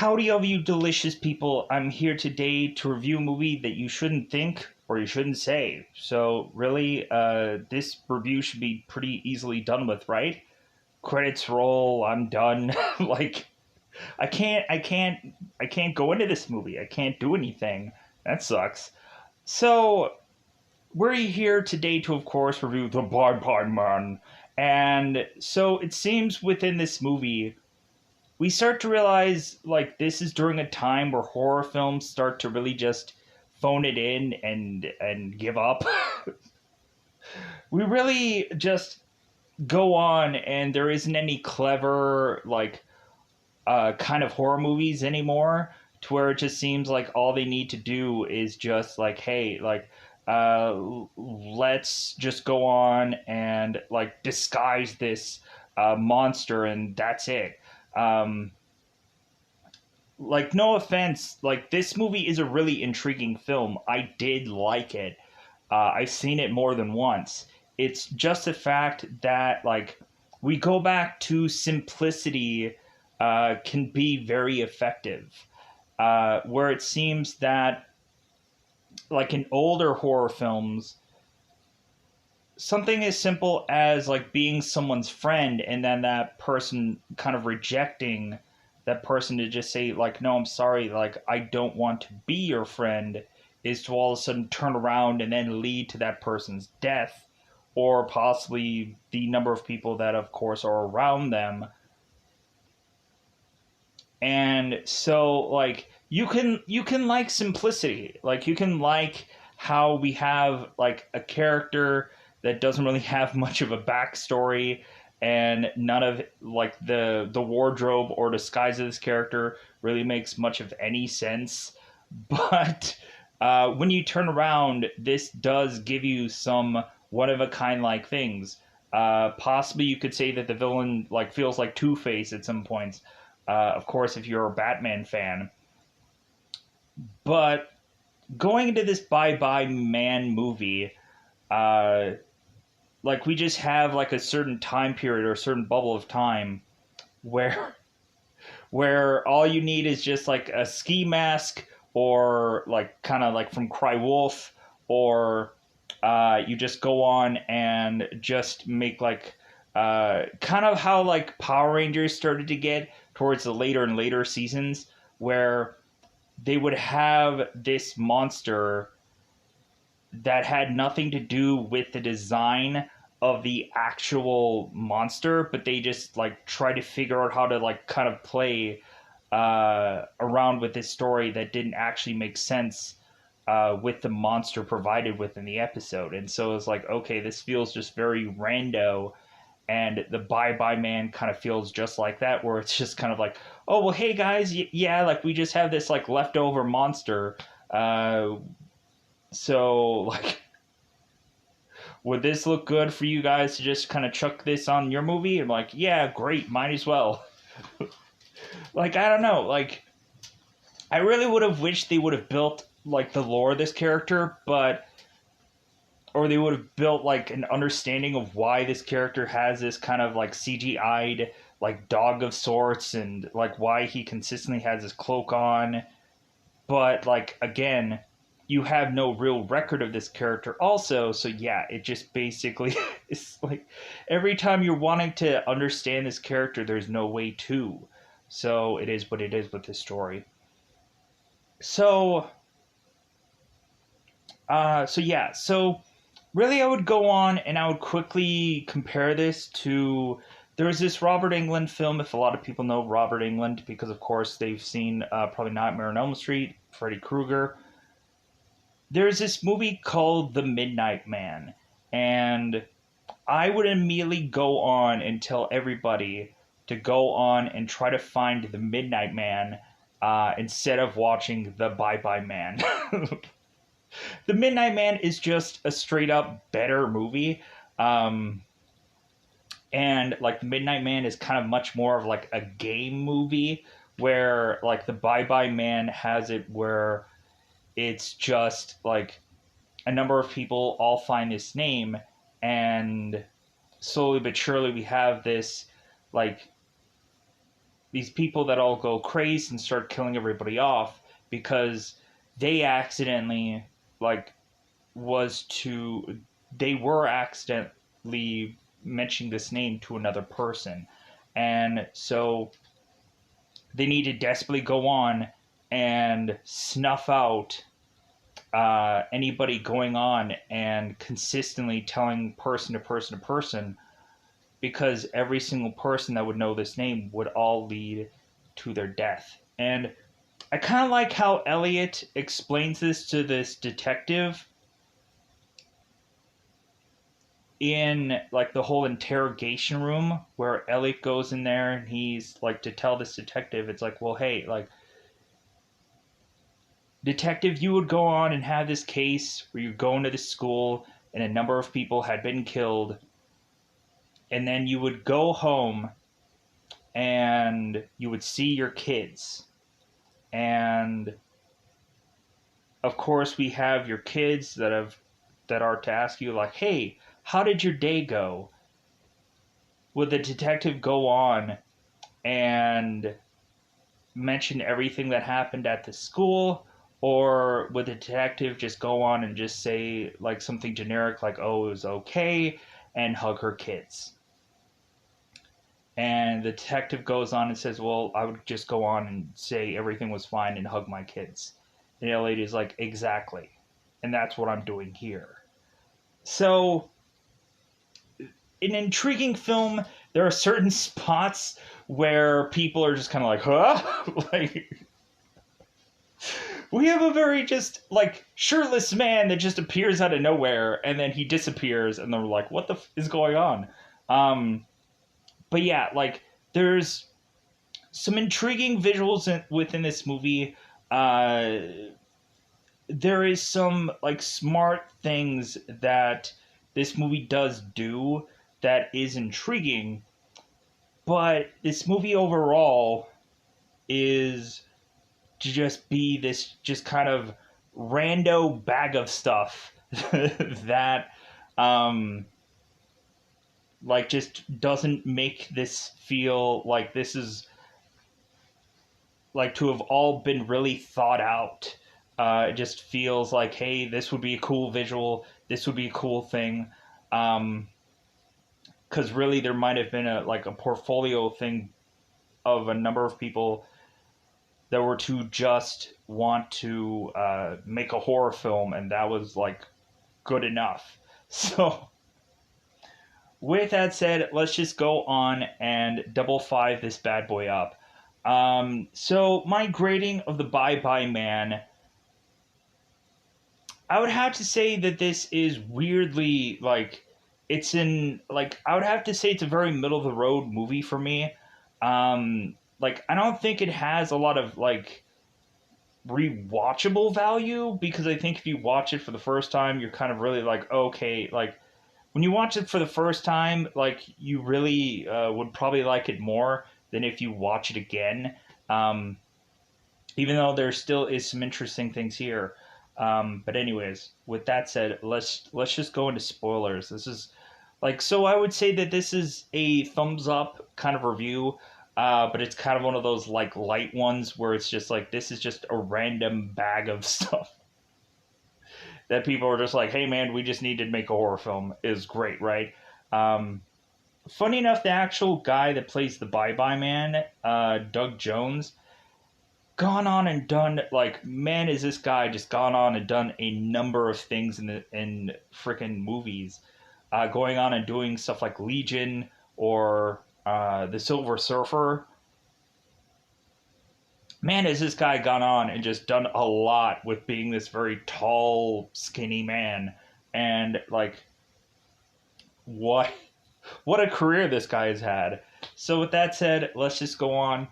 Howdy, all you delicious people. I'm here today to review a movie that you shouldn't think or you shouldn't say. So, really, this review should be pretty easily done with, right? Credits roll, I'm done. like, I can't, I can't, I can't go into this movie. I can't do anything. That sucks. So, we're here today to, of course, review The Bye Bye Man. And so, it seems within this movie, we start to realize like this is during a time where horror films start to really just phone it in and give up. We really just go on and there isn't any clever kind of horror movies anymore, to where it just seems like all they need to do is just like, hey, let's just go on and like disguise this monster and that's it. um no offense, like this movie is a really intriguing film. I did like it. I've seen it more than once. It's just the fact that like we go back to simplicity can be very effective. Where it seems that like in older horror films, something as simple as like being someone's friend and then that person kind of rejecting that person to just say like, no, I'm sorry, like I don't want to be your friend, is to all of a sudden turn around and then lead to that person's death, or possibly the number of people that of course are around them. And so like you can like simplicity, like you can like how we have like a character that doesn't really have much of a backstory, and none of like the wardrobe or disguise of this character really makes much of any sense. But when you turn around, this does give you some one of a kind like things. Possibly you could say that the villain like feels like Two-Face at some points, of course, if you're a Batman fan. But going into this Bye Bye Man movie, uh, like we just have like a certain time period or a certain bubble of time where where all you need is just like a ski mask, or like kind of like from Cry Wolf, or you just go on and just make like kind of how like Power Rangers started to get towards the later and later seasons, where they would have this monster that had nothing to do with the design of the actual monster, but they just like try to figure out how to like kind of play around with this story that didn't actually make sense with the monster provided within the episode. And so it's like, okay, this feels just very rando. And the Bye Bye Man kind of feels just like that, where it's just kind of like, oh, well, hey guys, yeah, like we just have this like leftover monster. So, like, would this look good for you guys to just kind of chuck this on your movie? I'm like, yeah, great, might as well. Like, I don't know. Like, I really would have wished they would have built, like, the lore of this character, but. Or they would have built, like, an understanding of why this character has this kind of, like, CGI'd, like, dog of sorts, and, like, why he consistently has his cloak on. But, like, again, you have no real record of this character also, so yeah, it just basically is like every time you're wanting to understand this character, there's no way to. So it is what it is with this story. So so really I would go on and I would quickly compare this to, there's this Robert Englund film, if a lot of people know Robert Englund, because of course they've seen probably Nightmare on Elm Street, Freddy Krueger. There's this movie called The Midnight Man, and I would immediately go on and tell everybody to go on and try to find The Midnight Man instead of watching The Bye Bye Man. The Midnight Man is just a straight up better movie. And like The Midnight Man is kind of much more of like a game movie, where like The Bye Bye Man has it where it's just like a number of people all find this name, and slowly but surely we have this like these people that all go crazy and start killing everybody off because they accidentally like was to they were accidentally mentioning this name to another person, and so they need to desperately go on and snuff out anybody going on and consistently telling person to person to person, because every single person that would know this name would all lead to their death. And I kind of like how Elliot explains this to this detective in like the whole interrogation room, where Elliot goes in there and he's like to tell this detective, it's like, well, hey, like, detective, you would go on and have this case where you go into the school and a number of people had been killed, and then you would go home and you would see your kids. And of course we have your kids that are to ask you like, hey, how did your day go? Would the detective go on and mention everything that happened at the school, or would the detective just go on and just say like something generic like, oh, it was okay, and hug her kids? And the detective goes on and says, well, I would just go on and say everything was fine and hug my kids. And the lady's like, exactly, and that's what I'm doing here. So an intriguing film. There are certain spots where people are just kind of like, huh? Like, we have a very just like shirtless man that just appears out of nowhere and then he disappears, and they're like, what the is going on? Um, but yeah, like, there's some intriguing visuals within this movie. Uh, there is some like smart things that this movie does do that is intriguing, but this movie overall is to just be this just kind of rando bag of stuff that like just doesn't make this feel like this is like to have all been really thought out. It just feels like, hey, this would be a cool visual, this would be a cool thing. Because really there might have been a like a portfolio thing of a number of people that were to just want to make a horror film, and that was like good enough. So, with that said, let's just go on and double five this bad boy up. So, my grading of the Bye Bye Man, I would have to say that this is weirdly like it's in like I would have to say it's a very middle of the road movie for me. Like, I don't think it has a lot of like rewatchable value, because I think if you watch it for the first time, you're kind of really like, okay, like when you watch it for the first time, like you really would probably like it more than if you watch it again. Um, Even though there still is some interesting things here. But anyways, with that said, let's just go into spoilers. This is like, so I would say that this is a thumbs up kind of review, but it's kind of one of those like light ones where it's just like this is just a random bag of stuff that people are just like, hey man, we just need to make a horror film. Is great, right? Um, Funny enough, the actual guy that plays the Bye Bye Man, Doug Jones, gone on and done like, man, is this guy just gone on and done a number of things in freaking movies, going on and doing stuff like Legion or the Silver Surfer. Man, has this guy gone on and just done a lot with being this very tall, skinny man, and like what what a career this guy has had. So with that said, let's just go on.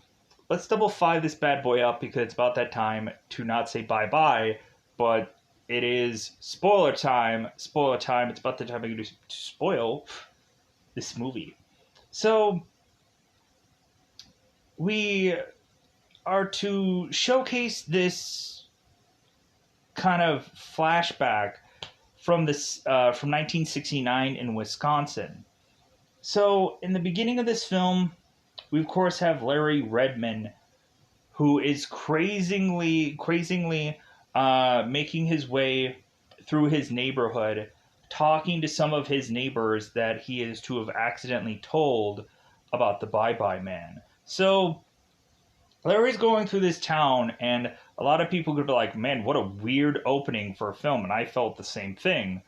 Let's double five this bad boy up, because it's about that time to not say bye bye, but it is spoiler time. Spoiler time. It's about the time I'm going to spoil this movie. So we are to showcase this kind of flashback from this from 1969 in Wisconsin. So in the beginning of this film, we of course have Larry Redmond, who is crazingly making his way through his neighborhood, talking to some of his neighbors that he is to have accidentally told about the Bye Bye Man. So Larry's going through this town, and a lot of people could be like, man, what a weird opening for a film, and I felt the same thing.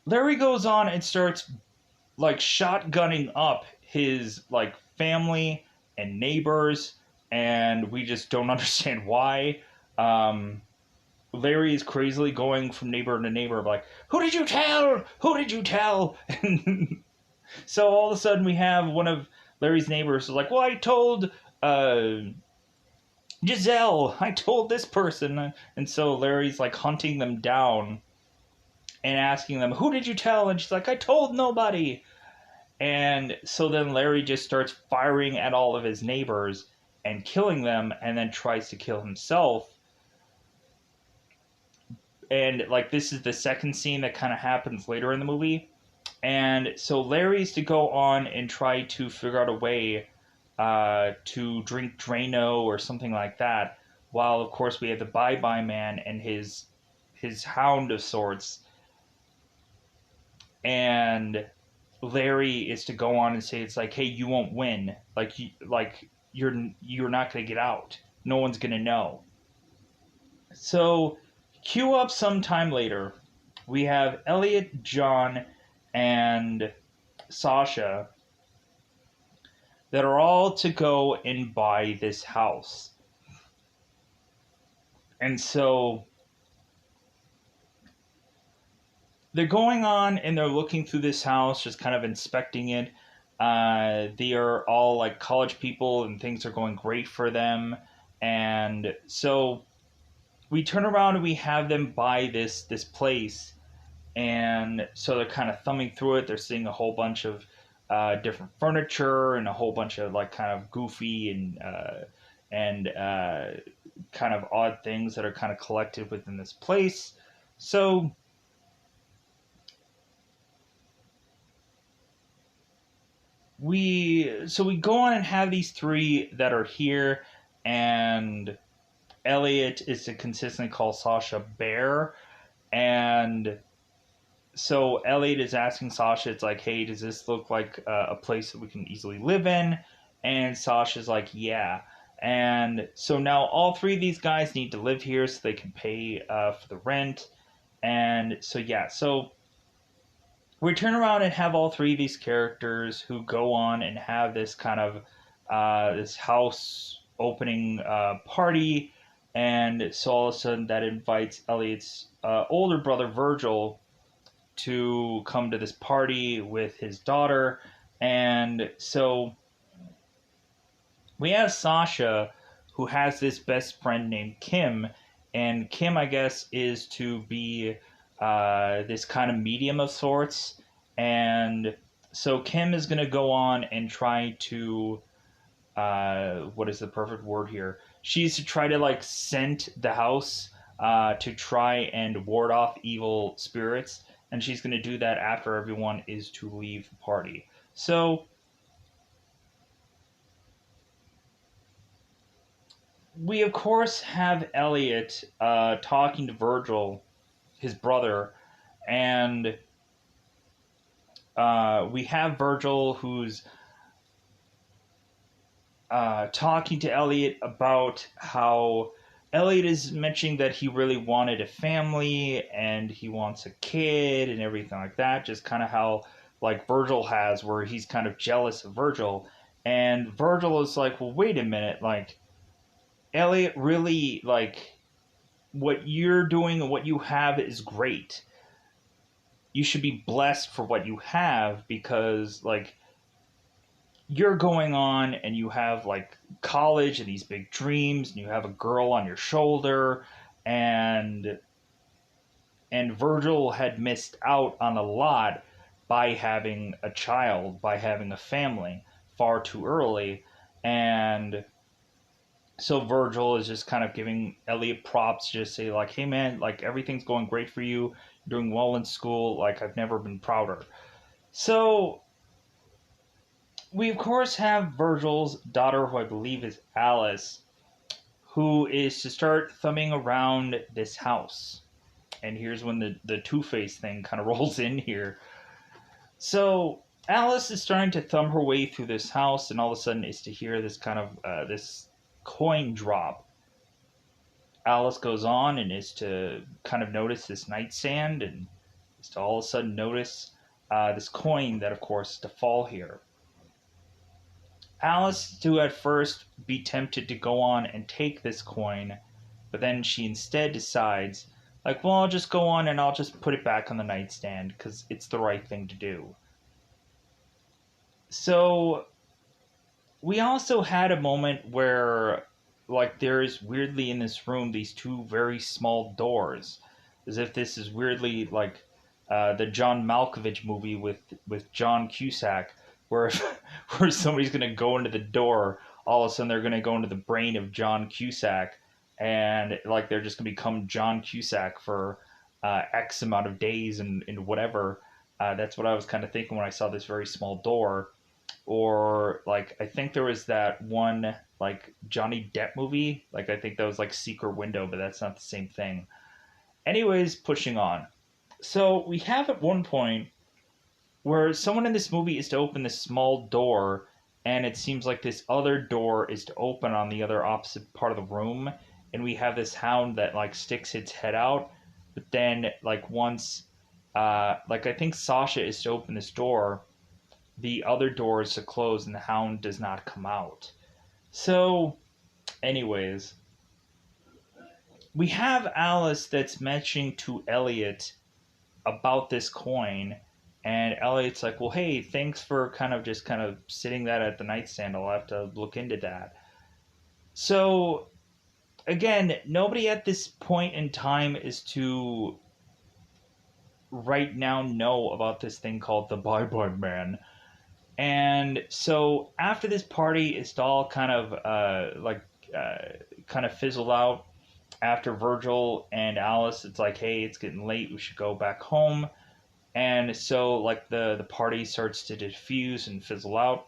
Larry goes on and starts like shotgunning up his like family and neighbors, and we just don't understand why. Um, Larry is crazily going from neighbor to neighbor, like, "Who did you tell? Who did you tell?" And so all of a sudden, we have one of Larry's neighbors like, "Well, I told uh, Giselle. I told this person," and so Larry's like hunting them down and asking them, "Who did you tell?" And she's like, "I told nobody." And so then Larry just starts firing at all of his neighbors and killing them, and then tries to kill himself. And like this is the second scene that kind of happens later in the movie. And so Larry's to go on and try to figure out a way to drink Drano or something like that. While of course we have the Bye Bye Man and his hound of sorts, and Larry is to go on and say it's like, hey, you won't win. You're not going to get out. No one's going to know. So, cue up sometime later. We have Elliot, John, and Sasha that are all to go and buy this house. And so they're going on and they're looking through this house, just kind of inspecting it. They are all like college people and things are going great for them. And so we turn around and we have them buy this place. And so they're kind of thumbing through it. They're seeing a whole bunch of different furniture and a whole bunch of like kind of goofy and kind of odd things that are kind of collected within this place. So we go on and have these three that are here, and Elliot is to consistently call Sasha Bear, and so Elliot is asking Sasha, it's like, hey, does this look like a place that we can easily live in? And Sasha's like, yeah. And so now all three of these guys need to live here so they can pay for the rent. And so yeah, so we turn around and have all three of these characters who go on and have this kind of this house opening party, and so all of a sudden that invites Elliot's older brother Virgil to come to this party with his daughter. And so we have Sasha, who has this best friend named Kim, and Kim, I guess, is to be this kind of medium of sorts. And so Kim is going to go on and try to what is the perfect word here? She's to try to like scent the house to try and ward off evil spirits, and she's going to do that after everyone is to leave the party. So we of course have Elliot talking to Virgil, his brother, and we have Virgil who's talking to Elliot about how Elliot is mentioning that he really wanted a family and he wants a kid and everything like that. Just kind of how like Virgil has, where he's kind of jealous of Virgil. And Virgil is like, well, wait a minute, like Elliot really like what you're doing and what you have is great. You should be blessed for what you have because like you're going on and you have like college and these big dreams and you have a girl on your shoulder, and Virgil had missed out on a lot by having a child, by having a family far too early. And so Virgil is just kind of giving Elliot props, just say like, hey man, like everything's going great for you, you're doing well in school, like I've never been prouder. So We, of course, have Virgil's daughter, who I believe is Alice, who is to start thumbing around this house. And here's when the Two Face thing kind of rolls in here. So Alice is starting to thumb her way through this house, and all of a sudden is to hear this kind of this coin drop. Alice goes on and is to kind of notice this nightstand, and is to all of a sudden notice this coin that, of course, is to fall here. Alice to at first be tempted to go on and take this coin, but then she instead decides, like, well, I'll just go on and I'll just put it back on the nightstand because it's the right thing to do. So we also had a moment where, like, there's weirdly in this room these two very small doors, as if this is weirdly like the John Malkovich movie with John Cusack, where where somebody's gonna go into the door, all of a sudden they're gonna go into the brain of John Cusack, and like they're just gonna become John Cusack for X amount of days and whatever. That's what I was kind of thinking when I saw this very small door. Or like I think there was that one like Johnny Depp movie, like I think that was like Secret Window, but that's not the same thing. Anyways, pushing on. So we have at one point where someone in this movie is to open this small door, and it seems like this other door is to open on the other opposite part of the room, and we have this hound that like sticks its head out, but then like once like I think Sasha is to open this door, the other door is to close and the hound does not come out. So, anyways, we have Alice that's mentioning to Elliot about this coin, and Elliot's like, well, hey, thanks for kind of sitting that at the nightstand. I'll have to look into that. So, again, nobody at this point in time is to right now know about this thing called the Bye Bye Man. And so after this party, it's all kind of kind of fizzled out. After Virgil and Alice, it's like, hey, it's getting late. We should go back home. And so like the party starts to diffuse and fizzle out.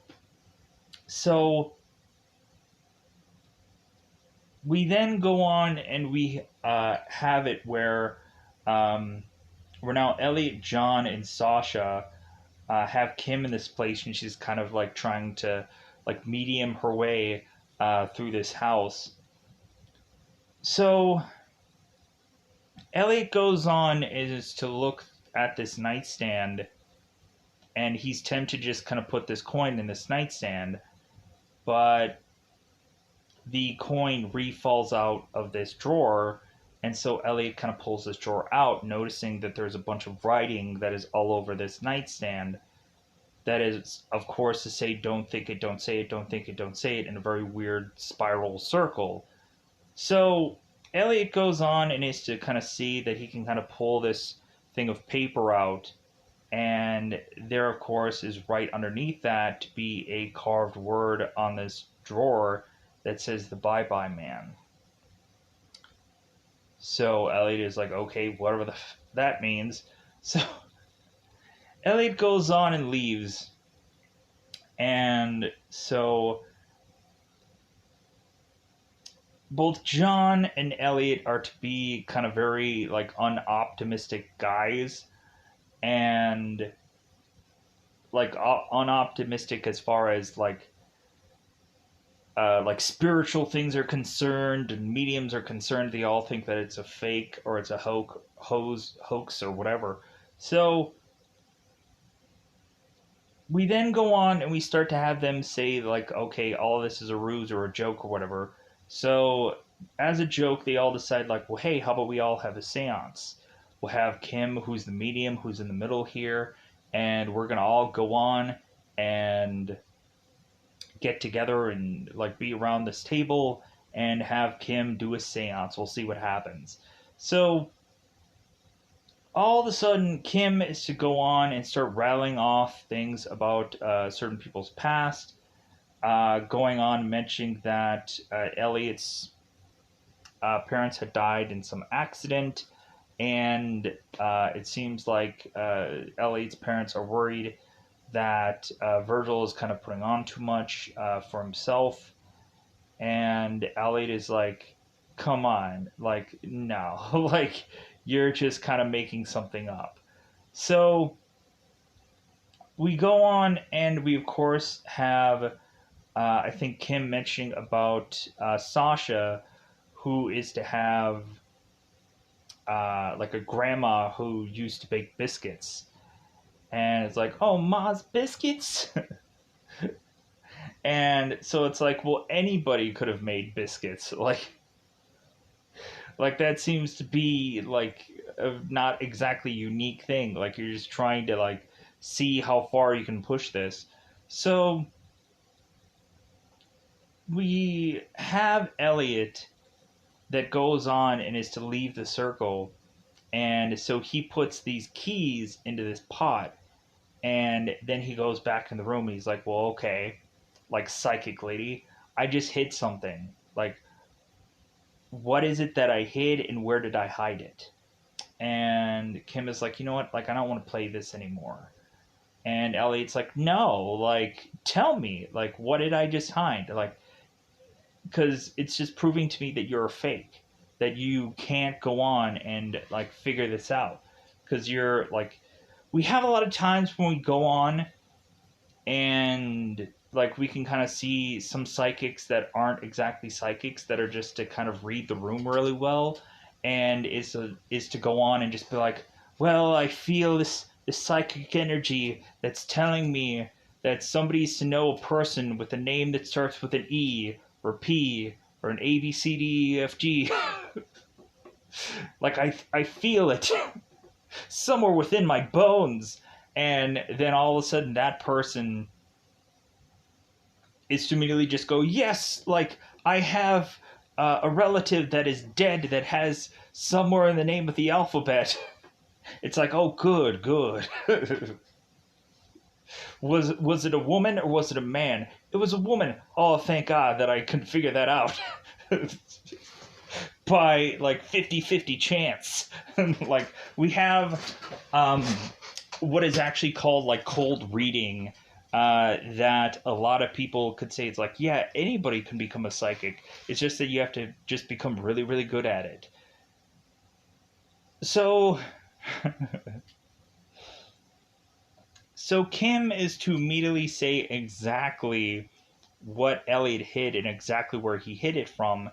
So we then go on and we have it where we're now Elliot, John, and Sasha have Kim in this place, and she's kind of like trying to like medium her way through this house. So Elliot goes on is to look at this nightstand, and he's tempted to just kind of put this coin in this nightstand, but the coin re-falls out of this drawer, and so Elliot kind of pulls this drawer out, noticing that there's a bunch of writing that is all over this nightstand. That is, of course, to say don't think it, don't say it, don't think it, don't say it in a very weird spiral circle. So Elliot goes on and is to kind of see that he can kind of pull this thing of paper out, and there, of course, is right underneath that to be a carved word on this drawer that says the Bye Bye Man. So Elliot is like, okay, whatever that means. So Elliot goes on and leaves, and so both John and Elliot are to be kind of very like unoptimistic guys, and like unoptimistic as far as like spiritual things are concerned and mediums are concerned. They all think that it's a fake or it's a hoax or whatever. So we then go on and we start to have them say like, okay, all of this is a ruse or a joke or whatever. So as a joke, they all decide like, well, hey, how about we all have a seance? We'll have Kim, who's the medium, who's in the middle here, and we're gonna all go on and get together and like be around this table and have Kim do a seance. We'll see what happens. So all of a sudden, Kim is to go on and start rattling off things about certain people's past, going on mentioning that Elliot's parents had died in some accident, and it seems like Elliot's parents are worried that Virgil is kind of putting on too much for himself, and Elliot is like, "Come on, like no, like you're just kind of making something up." So we go on, and we of course have I think Kim mentioning about Sasha, who is to have like a grandma who used to bake biscuits, and it's like, oh, Ma's biscuits. And so it's like, well, anybody could have made biscuits. Like that seems to be like a not exactly unique thing. Like you're just trying to like see how far you can push this. So we have Elliot that goes on and is to leave the circle, and so he puts these keys into this pot, and then he goes back in the room and he's like, well, okay, like psychic lady, I just hid something. Like, what is it that I hid and where did I hide it? And Kim is like, you know what, like I don't want to play this anymore. And Elliot's like, no, like tell me, like what did I just hide? Like, because it's just proving to me that you're a fake, that you can't go on and like figure this out, because you're like, we have a lot of times when we go on and like we can kind of see some psychics that aren't exactly psychics, that are just to kind of read the room really well, and is to go on and just be like, well, I feel this psychic energy that's telling me that somebody's to know a person with a name that starts with an E or P or an A B C D E F G. Like I feel it somewhere within my bones. And then all of a sudden that person is to immediately just go, yes, like I have a relative that is dead that has somewhere in the name of the alphabet. It's like, oh, good, good. Was it a woman or was it a man? It was a woman. Oh, thank God that I can figure that out. By like 50-50 chance. Like we have what is actually called like cold reading, that a lot of people could say, it's like, yeah, anybody can become a psychic. It's just that you have to just become really, really good at it. So, so Kim is to immediately say exactly what Elliot hid and exactly where he hid it from.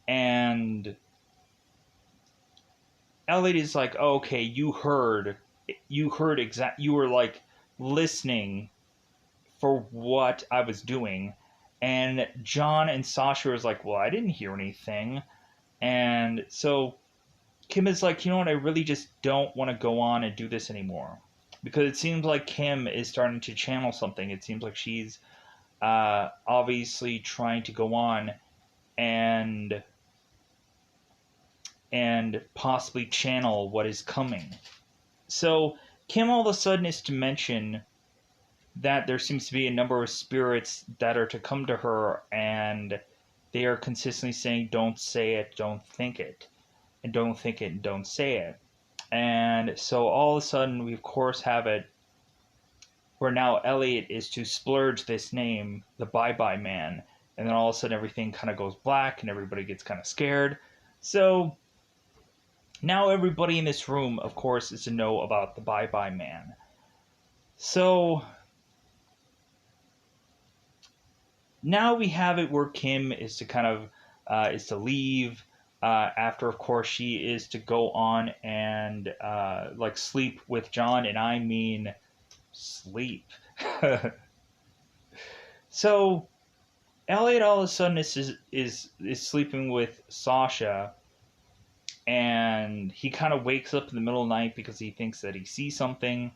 And Elliot is like, oh, okay, you were like listening for what I was doing. And John and Sasha was like, well, I didn't hear anything. And so Kim is like, you know what, I really just don't want to go on and do this anymore. Because it seems like Kim is starting to channel something. It seems like she's obviously trying to go on and possibly channel what is coming. So Kim all of a sudden is to mention that there seems to be a number of spirits that are to come to her, and they are consistently saying, don't say it, don't think it, and don't think it, and don't say it. And so all of a sudden, we of course have it where now Elliot is to splurge this name, the Bye Bye Man, and then all of a sudden everything kind of goes black and everybody gets kind of scared. So now everybody in this room, of course, is to know about the Bye Bye Man. So now we have it where Kim is to kind of is to leave, after of course she is to go on and like sleep with John, and I mean sleep. So Elliot all of a sudden is sleeping with Sasha, and he kind of wakes up in the middle of the night because he thinks that he sees something,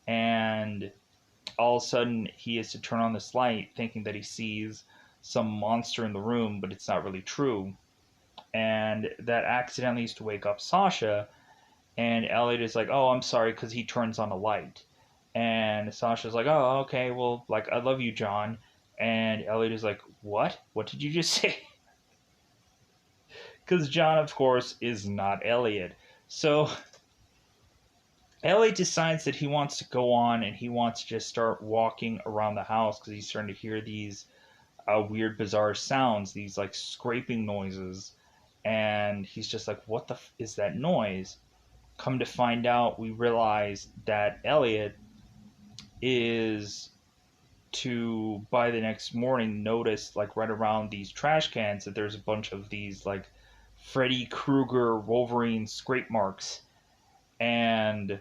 and all of a sudden he has to turn on this light thinking that he sees some monster in the room, but it's not really true. And that accidentally used to wake up Sasha, and Elliot is like, oh, I'm sorry, because he turns on a light. And Sasha's like, oh, okay, well, like, I love you, John. And Elliot is like, what did you just say? Because John, of course, is not Elliot. So Elliot decides that he wants to go on and he wants to just start walking around the house because he's starting to hear these weird, bizarre sounds, these like scraping noises. And he's just like, what the is that noise? Come to find out, we realize that Elliot is to, by the next morning, notice like right around these trash cans that there's a bunch of these like Freddy Krueger Wolverine scrape marks. And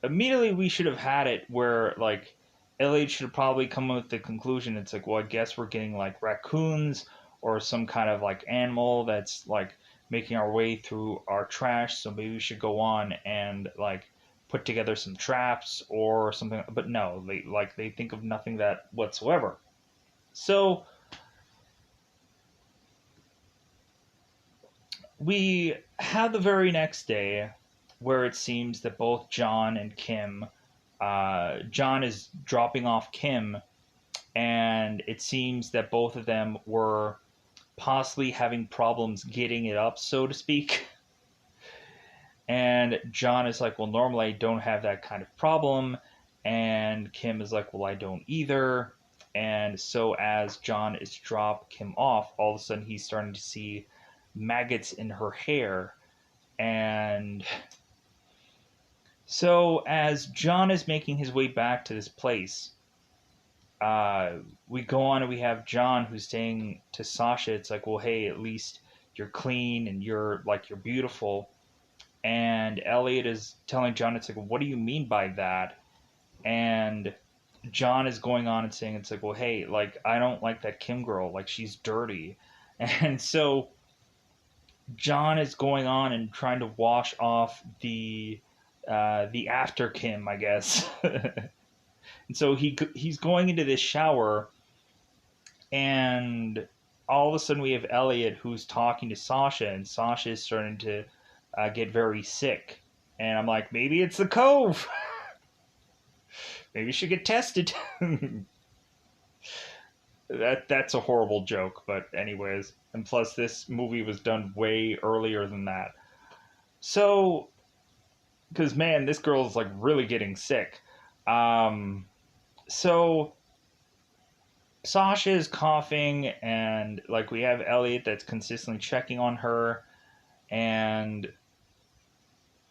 immediately we should have had it where like Elliot should have probably come with the conclusion it's like, well, I guess we're getting like raccoons or some kind of like animal that's like making our way through our trash, so maybe we should go on and like put together some traps or something. But no, they think of nothing that whatsoever. So we have the very next day where it seems that both John and Kim, John is dropping off Kim, and it seems that both of them were possibly having problems getting it up, so to speak. And John is like, well, normally I don't have that kind of problem. And Kim is like, well, I don't either. And so as John is to drop Kim off, all of a sudden he's starting to see maggots in her hair. And so as John is making his way back to this place, we go on and we have John who's saying to Sasha, it's like, well, hey, at least you're clean and you're beautiful. And Elliot is telling John, it's like, what do you mean by that? And John is going on and saying, it's like, well, hey, like, I don't like that Kim girl, like, she's dirty. And so John is going on and trying to wash off the after Kim, I guess. And so he's going into this shower, and all of a sudden we have Elliot who's talking to Sasha, and Sasha is starting to get very sick. And I'm like, maybe it's the Cove. Maybe you should get tested. That's a horrible joke, but anyways. And plus, this movie was done way earlier than that. So, because man, this girl is like really getting sick. So Sasha is coughing, and like we have Elliot that's consistently checking on her, and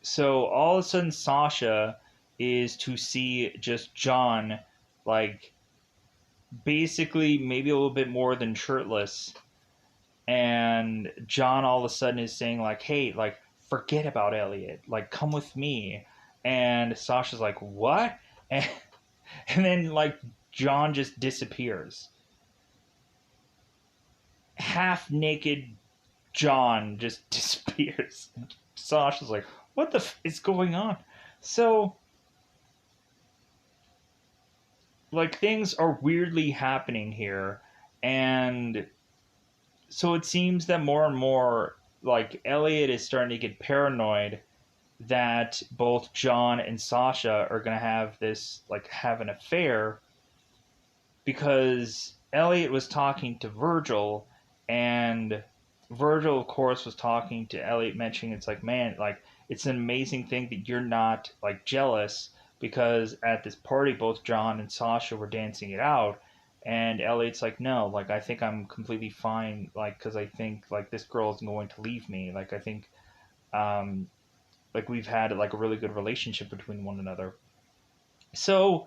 so all of a sudden Sasha is to see just John, like basically maybe a little bit more than shirtless, and John all of a sudden is saying like, hey, like forget about Elliot, like come with me. And Sasha's like, what? And then like John just disappears. Half naked John just disappears. Sasha's like, what the is going on? So like things are weirdly happening here, and so it seems that more and more like Elliot is starting to get paranoid that both John and Sasha are going to have this like have an affair, because Elliot was talking to Virgil, and Virgil of course was talking to Elliot, mentioning it's like, man, like it's an amazing thing that you're not like jealous, because at this party both John and Sasha were dancing it out. And Elliot's like, no, like I think I'm completely fine, like because I think like this girl isn't going to leave me, like I think um like we've had like a really good relationship between one another. So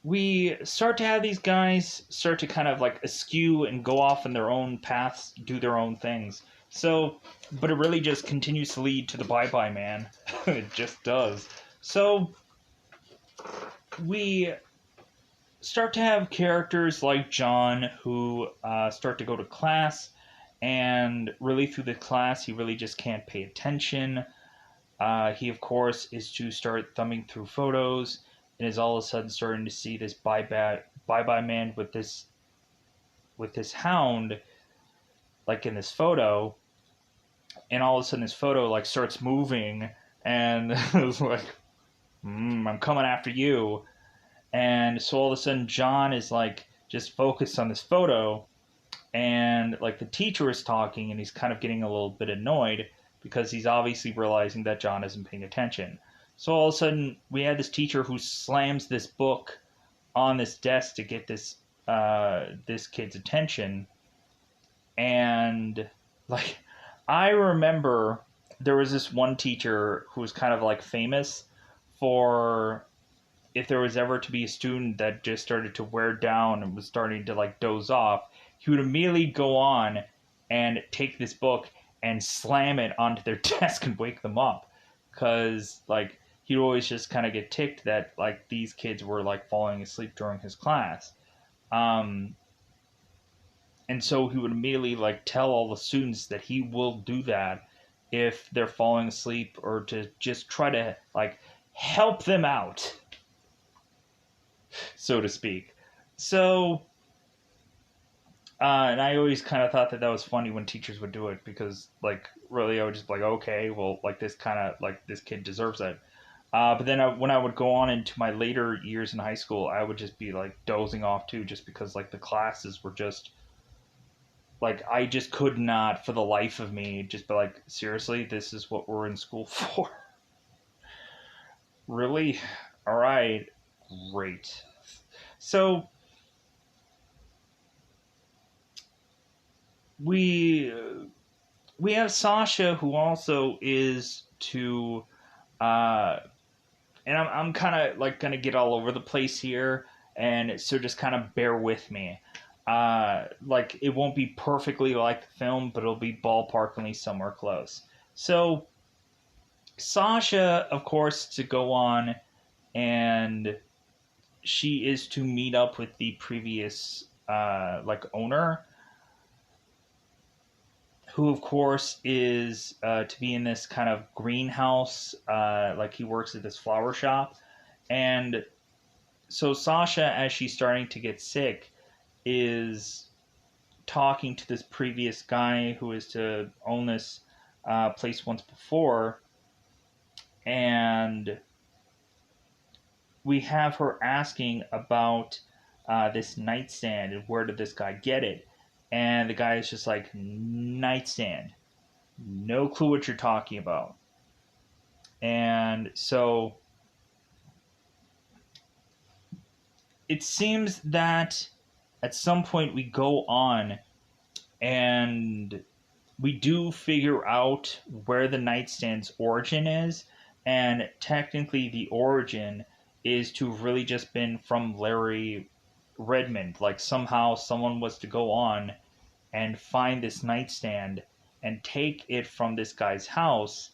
we start to have these guys start to kind of like askew and go off in their own paths, do their own things. So, but it really just continues to lead to the Bye Bye Man. It just does. So we start to have characters like John who start to go to class, and really through the class he really just can't pay attention. He of course is to start thumbing through photos, and is all of a sudden starting to see this bye-bye man with this hound like in this photo, and all of a sudden this photo like starts moving, and it was like, I'm coming after you. And so all of a sudden John is like just focused on this photo, and like the teacher is talking and he's kind of getting a little bit annoyed, because he's obviously realizing that John isn't paying attention. So all of a sudden, we have this teacher who slams this book on this desk to get this kid's attention. And like, I remember there was this one teacher who was kind of like famous for, if there was ever to be a student that just started to wear down and was starting to like doze off, he would immediately go on and take this book and slam it onto their desk and wake them up, because like he'd always just kind of get ticked that like these kids were like falling asleep during his class. um and so he would immediately like tell all the students that he will do that if they're falling asleep, or to just try to like help them out, so to speak. So, and I always kind of thought that that was funny when teachers would do it, because, like, really, I would just be like, okay, well, like, this kind of, like, this kid deserves it. But then when I would go on into my later years in high school, I would just be, like, dozing off, too, just because, like, the classes were just, like, I just could not, for the life of me, just be like, seriously, this is what we're in school for? Really? All right. Great. So we we have Sasha, who also is to, uh, and I'm kind of like gonna get all over the place here, and so just kind of bear with me. Like, it won't be perfectly like the film, but it'll be ballparkingly somewhere close. So Sasha, of course, to go on, and she is to meet up with the previous like owner, who of course is to be in this kind of greenhouse, like he works at this flower shop. And so Sasha, as she's starting to get sick, is talking to this previous guy who is to own this place once before. And we have her asking about this nightstand and where did this guy get it. And the guy is just like, nightstand, no clue what you're talking about. And so it seems that at some point we go on and we do figure out where the nightstand's origin is. And technically, the origin is to have really just been from Larry Redmond. Like, somehow someone was to go on and find this nightstand and take it from this guy's house,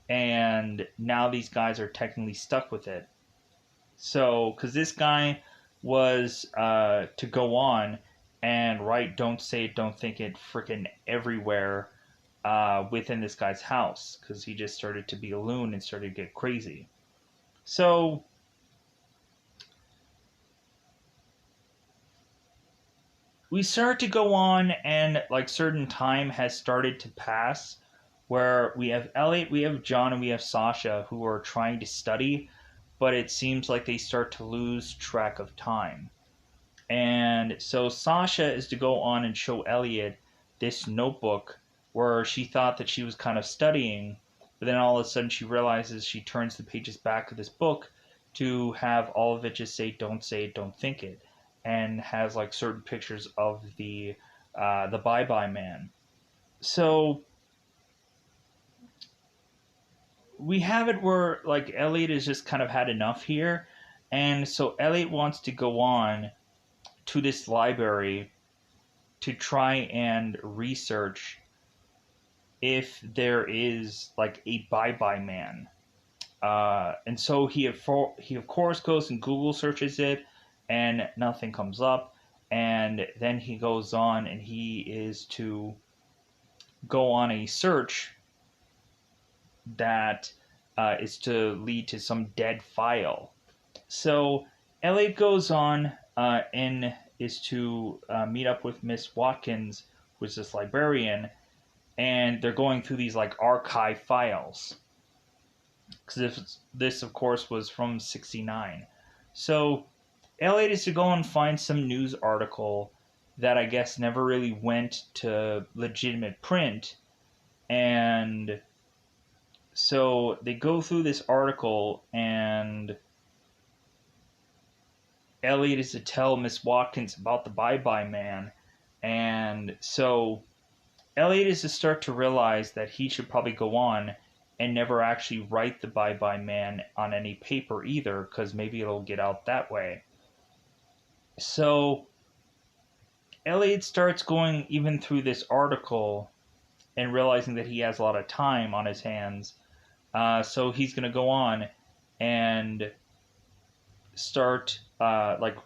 and now these guys are technically stuck with it. So, because this guy was to go on and write "Don't Say It, Don't Think It" freaking everywhere within this guy's house, because he just started to be a loon and started to get crazy. So we start to go on, and like certain time has started to pass, where we have Elliot, we have John, and we have Sasha, who are trying to study, but it seems like they start to lose track of time. And so Sasha is to go on and show Elliot this notebook where she thought that she was kind of studying, but then all of a sudden she realizes, she turns the pages back of this book to have all of it just say it, don't think it, and has like certain pictures of the Bye Bye Man. So we have it where like Elliot has just kind of had enough here, and so Elliot wants to go on to this library to try and research if there is like a Bye Bye Man. And so he of course goes and Google searches it, and nothing comes up. And then he goes on and he is to go on a search that is to lead to some dead file. So Elliot goes on and is to meet up with Miss Watkins, who is this librarian, and they're going through these like archive files, because this of course was from '69. So Elliot is to go and find some news article that I guess never really went to legitimate print, and so they go through this article, and Elliot is to tell Miss Watkins about the Bye Bye Man. And so Elliot is to start to realize that he should probably go on and never actually write the Bye Bye Man on any paper either, because maybe it'll get out that way. So Elliot starts going even through this article and realizing that he has a lot of time on his hands. So he's going to go on and start like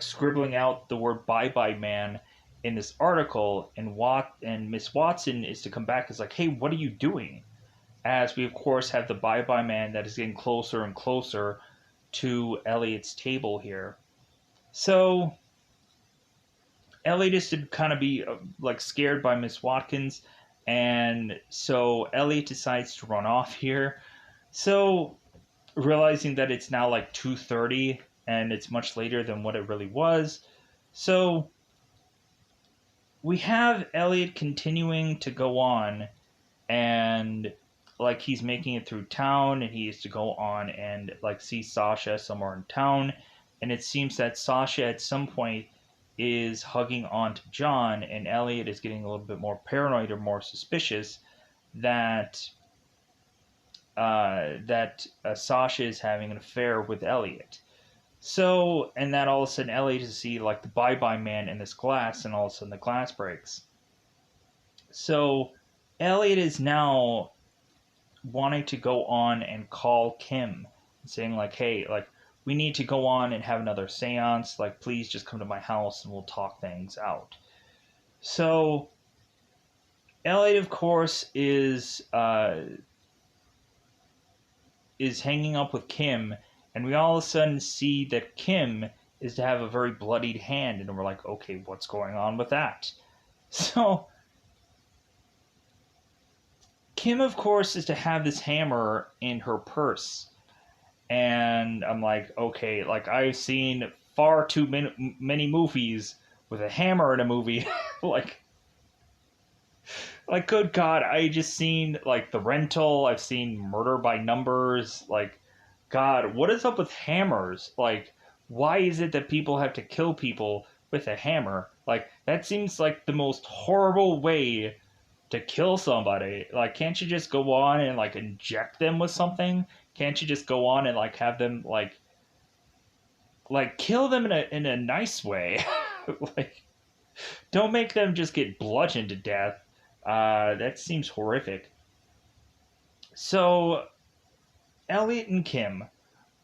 scribbling out the word "bye bye man" in this article, and Miss Watson is to come back. Is like, hey, what are you doing? As we of course have the bye bye man that is getting closer and closer to Elliot's table here. So Elliot is to kind of be like scared by Miss Watkins, and so Elliot decides to run off here. So realizing that it's now like 2:30 and it's much later than what it really was. So we have Elliot continuing to go on, and like he's making it through town, and he is to go on and like see Sasha somewhere in town, and it seems that Sasha at some point is hugging on to John, and Elliot is getting a little bit more paranoid or more suspicious that Sasha is having an affair with Elliot. So, and that all of a sudden Elliot is see like the Bye Bye Man in this glass, and all of a sudden the glass breaks. So Elliot is now wanting to go on and call Kim, saying like, hey, like we need to go on and have another seance. Like, please just come to my house and we'll talk things out. So Elliot, of course, is hanging up with Kim, and we all of a sudden see that Kim is to have a very bloodied hand, and we're like, okay, what's going on with that? So Kim, of course, is to have this hammer in her purse, and I'm like, okay, like I've seen far too many movies with a hammer in a movie, like good God, I just seen like The Rental, I've seen Murder by Numbers, like God, what is up with hammers? Like, why is it that people have to kill people with a hammer? Like, that seems like the most horrible way to kill somebody. Like, can't you just go on and like inject them with something? Can't you just go on and like have them like kill them in a nice way? Like, don't make them just get bludgeoned to death. That seems horrific. So Elliot and Kim.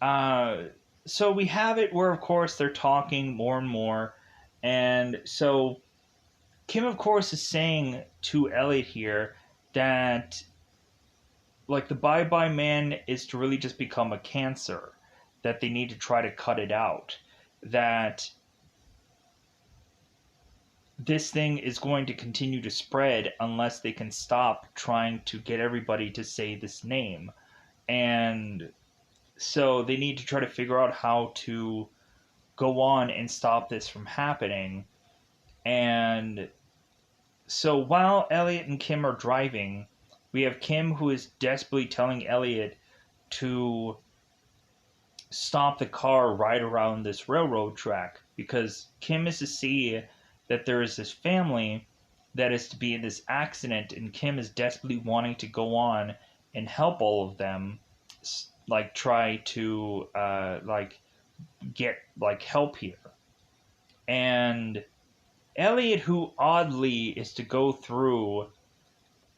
Uh, so we have it where, of course, they're talking more and more, and so Kim, of course, is saying to Elliot here that like the Bye Bye Man is to really just become a cancer, that they need to try to cut it out, that this thing is going to continue to spread unless they can stop trying to get everybody to say this name. And so they need to try to figure out how to go on and stop this from happening. And so while Elliot and Kim are driving, we have Kim who is desperately telling Elliot to stop the car right around this railroad track, because Kim is to see that there is this family that is to be in this accident, and Kim is desperately wanting to go on and help all of them, like try to like get like help here. And Elliot, who oddly is to go through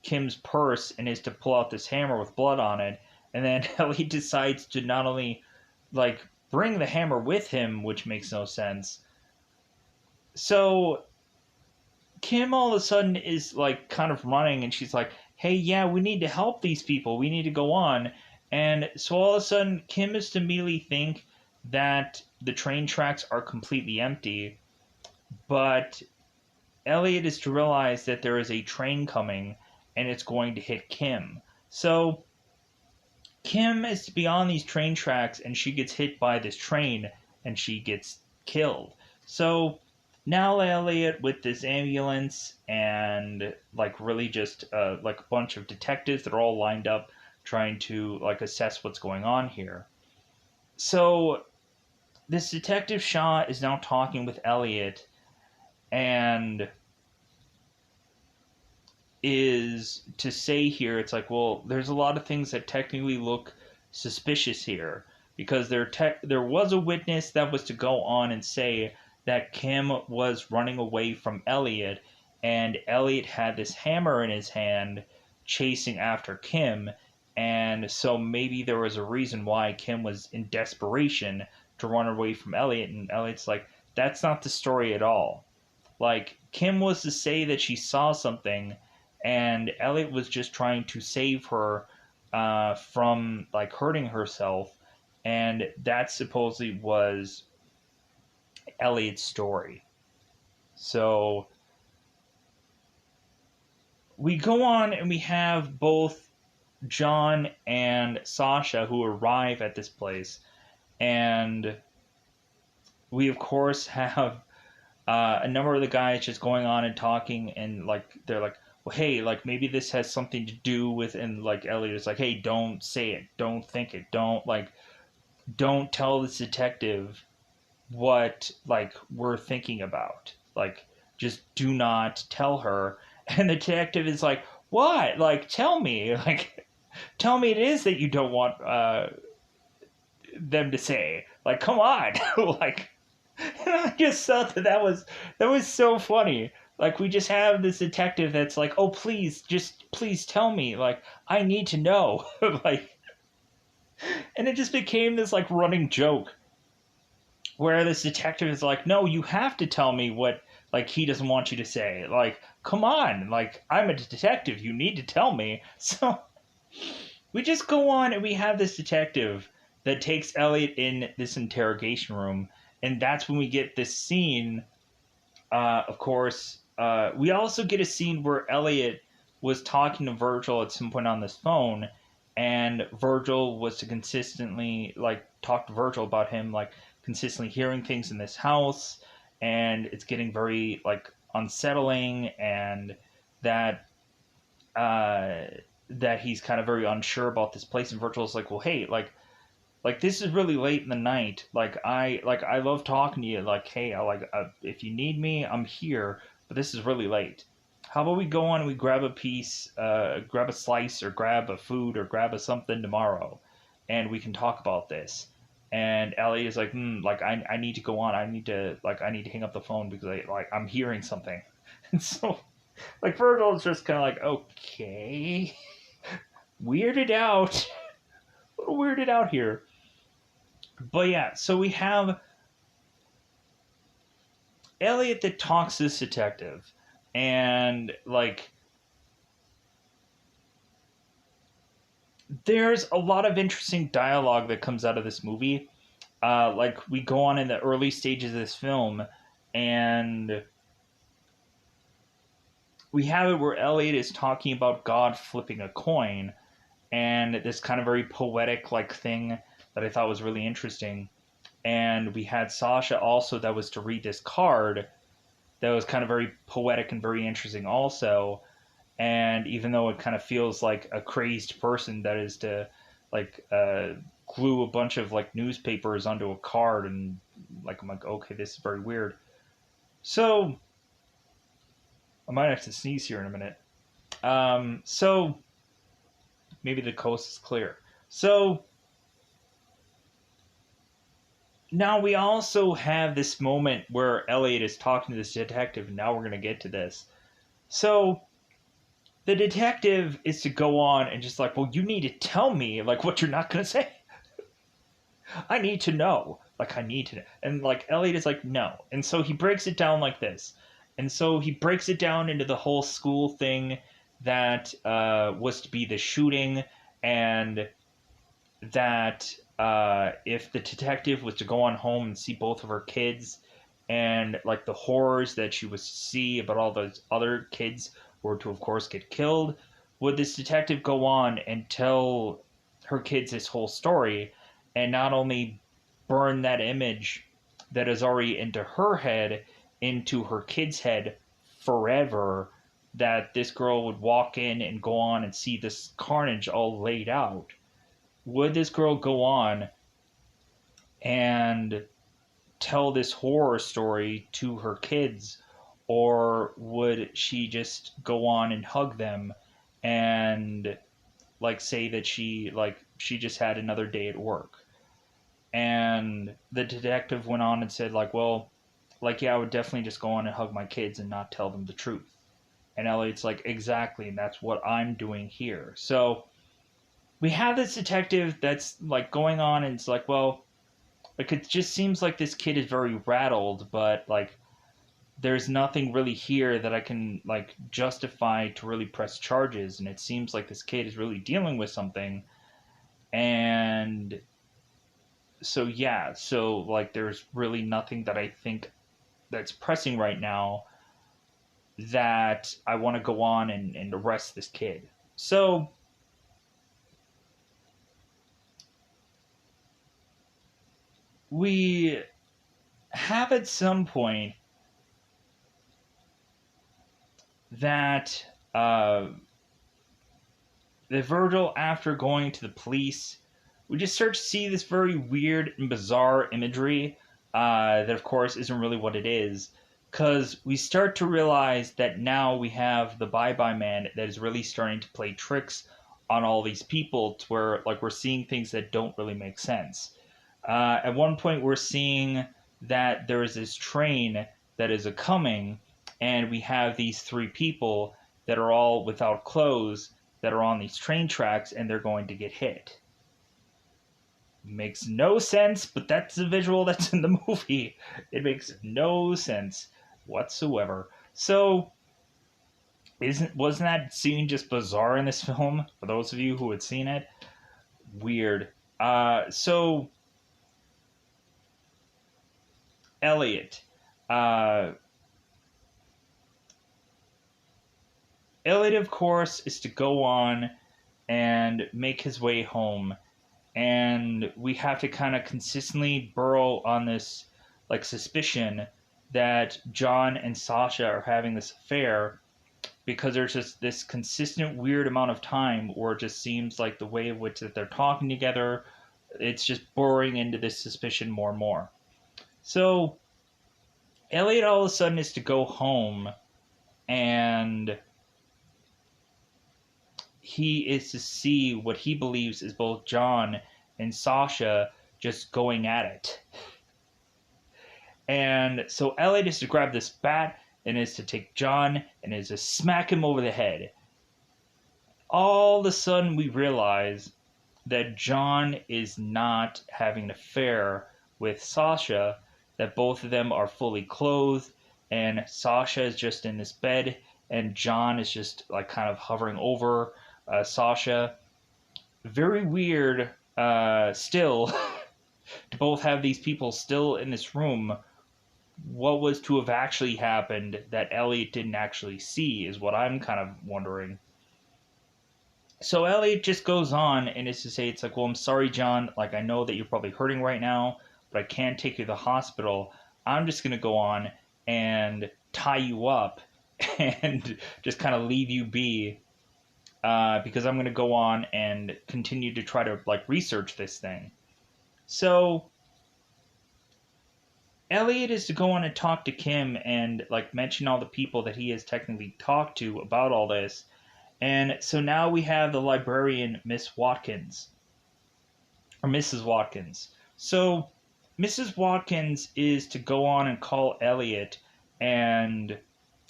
Kim's purse and is to pull out this hammer with blood on it, and then Elliot decides to not only like bring the hammer with him, which makes no sense. So Kim all of a sudden is like kind of running, and she's like, hey, yeah, we need to help these people, we need to go on. And so all of a sudden Kim is to immediately think that the train tracks are completely empty, but Elliot is to realize that there is a train coming and it's going to hit Kim. So Kim is to be on these train tracks, and she gets hit by this train and she gets killed. So now Elliot with this ambulance and like really just like a bunch of detectives that are all lined up trying to like assess what's going on here. So this detective Shaw is now talking with Elliot and is to say here, it's like, well, there's a lot of things that technically look suspicious here because there was a witness that was to go on and say that Kim was running away from Elliot, and Elliot had this hammer in his hand chasing after Kim, and so maybe there was a reason why Kim was in desperation to run away from Elliot, and Elliot's like, that's not the story at all. Like, Kim was to say that she saw something, and Elliot was just trying to save her from like hurting herself, and that supposedly was Elliot's story. So we go on and we have both John and Sasha who arrive at this place, and we of course have a number of the guys just going on and talking, and like they're like, well, hey, like maybe this has something to do with, and like Elliot is like, hey, don't say it, don't think it, don't tell this detective what like we're thinking about, like just do not tell her. And the detective is like, what, like tell me, like tell me it is that you don't want them to say, like come on. Like, and I just thought that was so funny. Like we just have this detective that's like, "Oh, please, just please tell me. Like I need to know." Like, and it just became this like running joke where this detective is like, "No, you have to tell me what like he doesn't want you to say. Like, come on. Like I'm a detective. You need to tell me." So we just go on and we have this detective that takes Elliot in this interrogation room, and that's when we get this scene. Of course, we also get a scene where Elliot was talking to Virgil at some point on this phone, and Virgil was to consistently like talk to Virgil about him like consistently hearing things in this house, and it's getting very like unsettling, and that uh, that he's kind of very unsure about this place. And Virgil's like, well, hey, like this is really late in the night. Like I love talking to you. Like, hey, if you need me, I'm here. But this is really late. How about we go on and we grab a piece, grab a slice, or grab a food, or grab a something tomorrow, and we can talk about this. And Ellie is like, like I need to go on. I need to hang up the phone because I'm hearing something. And so like Virgil is just kind of like, okay, weirded out, a little weirded out here. But yeah, so we have Elliot that talks to this detective, and like there's a lot of interesting dialogue that comes out of this movie. Like we go on in the early stages of this film, and we have it where Elliot is talking about God flipping a coin, and this kind of very poetic like thing that I thought was really interesting. And we had Sasha also that was to read this card that was kind of very poetic and very interesting also. And even though it kind of feels like a crazed person that is to like glue a bunch of like newspapers onto a card, and like I'm like, okay, this is very weird. So I might have to sneeze here in a minute. So maybe the coast is clear. So now we also have this moment where Elliot is talking to this detective, and now we're going to get to this. So the detective is to go on and just like, well, you need to tell me like what you're not going to say. I need to know. Like, I need to know. And like Elliot is like, no. And so he breaks it down like this. And so he breaks it down into the whole school thing that was to be the shooting, and that if the detective was to go on home and see both of her kids, and like the horrors that she was to see about all those other kids were to of course get killed, would this detective go on and tell her kids this whole story, and not only burn that image that is already into her head into her kid's head forever, that this girl would walk in and go on and see this carnage all laid out, would this girl go on and tell this horror story to her kids, or would she just go on and hug them and like say that she just had another day at work? And the detective went on and said, like, well, like, yeah, I would definitely just go on and hug my kids and not tell them the truth. And Elliot's like, exactly, and that's what I'm doing here. So we have this detective that's like going on and it's like, well, like, it just seems like this kid is very rattled, but like there's nothing really here that I can like justify to really press charges, and it seems like this kid is really dealing with something. And so yeah, so like there's really nothing that I think that's pressing right now that I want to go on and arrest this kid. So we have at some point that the Virgil, after going to the police, we just start to see this very weird and bizarre imagery that, of course, isn't really what it is. Because we start to realize that now we have the Bye Bye Man that is really starting to play tricks on all these people to where, like, we're seeing things that don't really make sense. At one point, we're seeing that there is this train that is a coming, and we have these three people that are all without clothes that are on these train tracks, and they're going to get hit. Makes no sense, but that's the visual that's in the movie. It makes no sense whatsoever. So, wasn't that scene just bizarre in this film? For those of you who had seen it, weird. So Elliot, uh, Elliot, of course, is to go on and make his way home, and we have to kind of consistently burrow on this like suspicion that John and Sasha are having this affair, because there's just this consistent weird amount of time where it just seems like the way in which that they're talking together, it's just burrowing into this suspicion more and more. So Elliot all of a sudden is to go home, and he is to see what he believes is both John and Sasha just going at it. And so Elliot is to grab this bat and is to take John and is to smack him over the head. All of a sudden, we realize that John is not having an affair with Sasha, that both of them are fully clothed, and Sasha is just in this bed, and John is just like kind of hovering over Sasha. Very weird, still, to both have these people still in this room. What was to have actually happened that Elliot didn't actually see is what I'm kind of wondering. So Elliot just goes on and is to say, it's like, well, I'm sorry, John. Like, I know that you're probably hurting right now, but I can't take you to the hospital. I'm just going to go on and tie you up and just kind of leave you be, because I'm going to go on and continue to try to, like, research this thing. So Elliot is to go on and talk to Kim and, like, mention all the people that he has technically talked to about all this. And so now we have the librarian, Miss Watkins, or Mrs. Watkins. So Mrs. Watkins is to go on and call Elliot and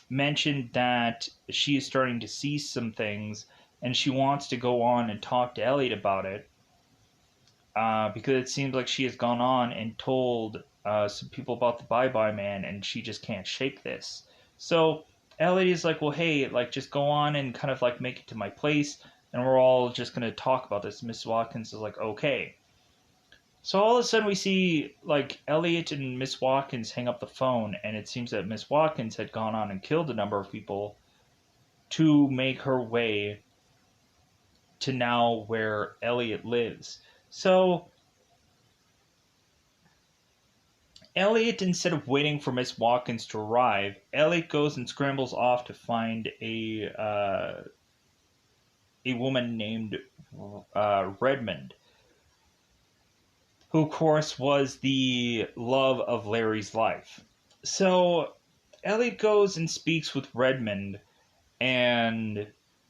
mention that she is starting to see some things, and she wants to go on and talk to Elliot about it, because it seems like she has gone on and told some people about the Bye Bye Man, and she just can't shake this. So Elliot is like, well, hey, like, just go on and kind of like make it to my place, and we're all just going to talk about this. Miss Watkins is like, okay. So all of a sudden we see like Elliot and Miss Watkins hang up the phone, and it seems that Miss Watkins had gone on and killed a number of people to make her way to now where Elliot lives. So Elliot, instead of waiting for Miss Watkins to arrive, Elliot goes and scrambles off to find a woman named Redmond, who, of course, was the love of Larry's life. So Elliot goes and speaks with Redmond, and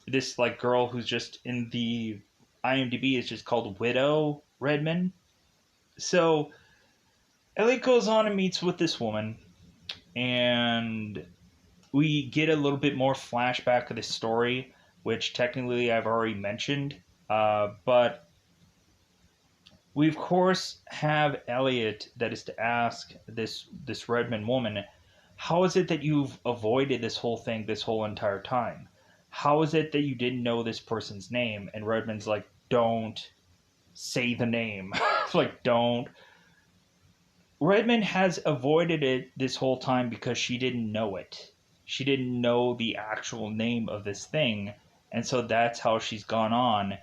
this like girl who's just in the IMDb is just called Widow Redmond. So Elliot goes on and meets with this woman, and we get a little bit more flashback of the story, which technically I've already mentioned. But we of course have Elliot that is to ask this Redmond woman, how is it that you've avoided this whole thing this whole entire time? How is it that you didn't know this person's name? And Redmond's like, don't say the name. Like, don't. Redmond has avoided it this whole time because she didn't know it. She didn't know the actual name of this thing, and so that's how she's gone on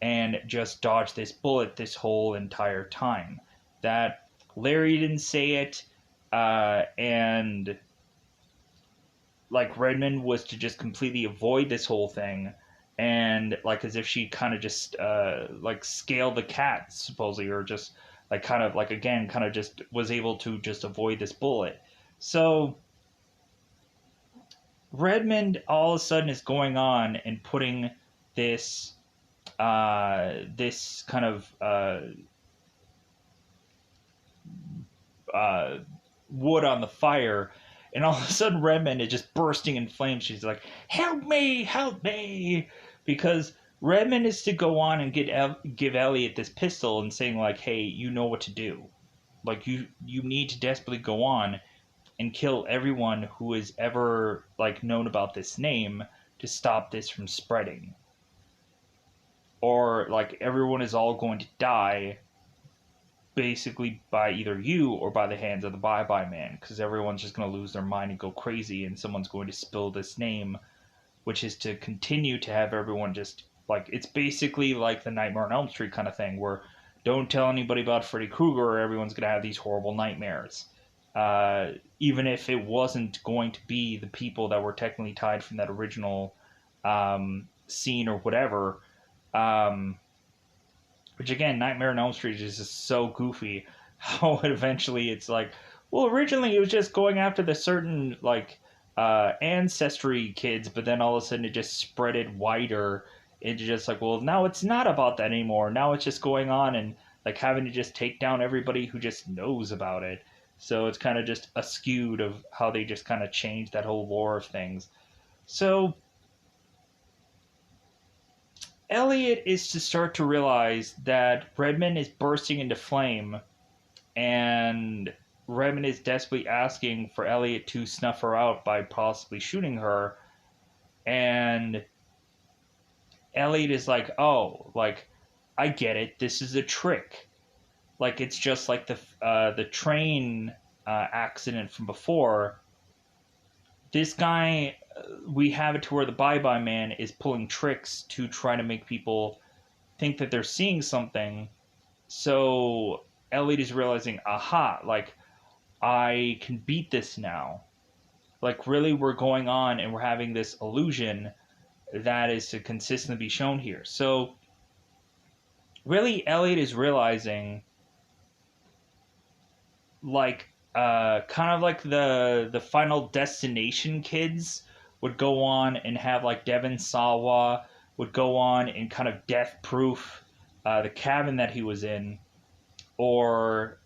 and just dodged this bullet this whole entire time. That Larry didn't say it, and like Redmond was to just completely avoid this whole thing, and like as if she kind of just like scaled the cat supposedly, or just like kind of like again kind of just was able to just avoid this bullet. So Redmond all of a sudden is going on and putting this this kind of uh, wood on the fire, and all of a sudden Redmond is just bursting in flames. She's like, help me!" Because Redmond is to go on and give Elliot this pistol and saying like, "Hey, you know what to do. Like you need to desperately go on and kill everyone who has ever like known about this name to stop this from spreading. Or like everyone is all going to die basically by either you or by the hands of the Bye Bye Man, because everyone's just going to lose their mind and go crazy, and someone's going to spill this name, which is to continue to have everyone just like it's basically like the Nightmare on Elm Street kind of thing, where don't tell anybody about Freddy Krueger, or everyone's going to have these horrible nightmares. Even if it wasn't going to be the people that were technically tied from that original scene or whatever. Which again, Nightmare on Elm Street is just so goofy. How eventually it's like, well, originally it was just going after the certain like ancestry kids, but then all of a sudden it just spread it wider. It's just like, well, now it's not about that anymore. Now it's just going on and like having to just take down everybody who just knows about it. So it's kind of just askewed of how they just kind of changed that whole lore of things. So Elliot is to start to realize that Redmond is bursting into flame, and Redmond is desperately asking for Elliot to snuff her out by possibly shooting her. And Elliot is like, "Oh, like I get it. This is a trick. Like it's just like the train accident from before. This guy, we have it to where the Bye Bye Man is pulling tricks to try to make people think that they're seeing something." So Elliot is realizing, aha, like I can beat this now. Like really, we're going on and we're having this illusion that is to consistently be shown here. So really, Elliot is realizing like kind of like the Final Destination kids would go on and have like Devon Sawa would go on and kind of death proof the cabin that he was in, or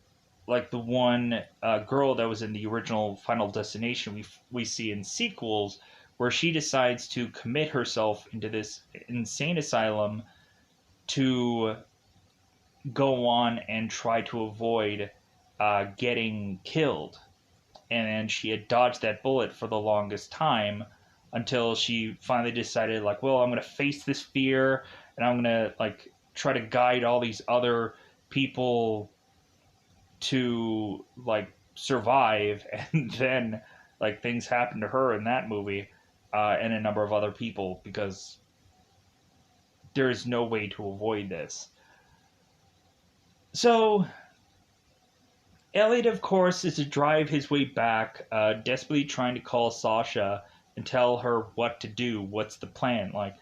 like the one girl that was in the original Final Destination we see in sequels, where she decides to commit herself into this insane asylum to go on and try to avoid getting killed. And she had dodged that bullet for the longest time until she finally decided, like, well, I'm going to face this fear, and I'm going to, like, try to guide all these other people to, like, survive. And then, like, things happen to her in that movie and a number of other people, because there's no way to avoid this. So Elliot, of course, is to drive his way back, desperately trying to call Sasha and tell her what to do, what's the plan. Like,